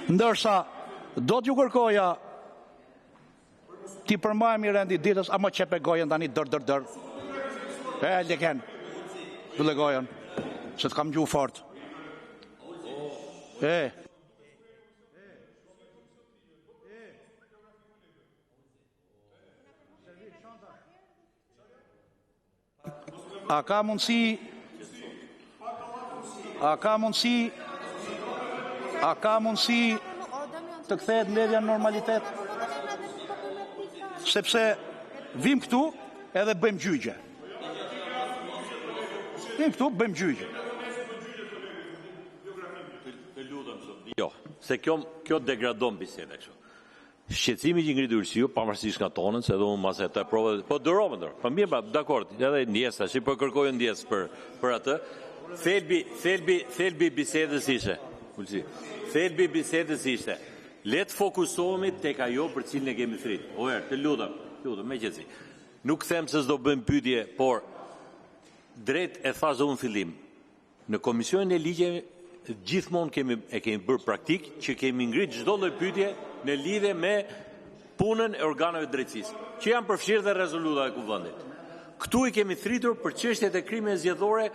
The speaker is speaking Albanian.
Ndërsa do t'ju kërkoja ti përmbajmë i rendi ditës, a më qepe gojen tani dër. Leken, dëlle gojen, se t'kam gju fort. A ka mundësi të kthehet mbledhja në normalitet? Sepse vim këtu edhe bëjmë gjyqje. Jo, se kjo degradon bisedën kështu. Shqetësimi që ngritur Ulsiu, pavarësisht nga tonën, se edhe unë mas e të provë, po dëromën. Po mirë, dakord, edhe ndjesa, që po kërkojë ndjes për atë. Thelbi bisedës ishte, Ulsi. Thelbi bisedës ishte. Le të fokusohemi tek ajo për cilën e kemi thrit. Të lutem, me qetësi. Nuk them se s'do bëjmë pyetje, por drejt e thash unë fillim. Në komisionin e ligjeve gjithmonë e kemi bërë praktik që kemi ngrit çdo lloj pyetje në lidhje me punën e organeve drejtësisë, që janë përfshirë dhe rezoluta e Kuvendit. Këtu i kemi thritur për çështjet e krimeve zgjedhore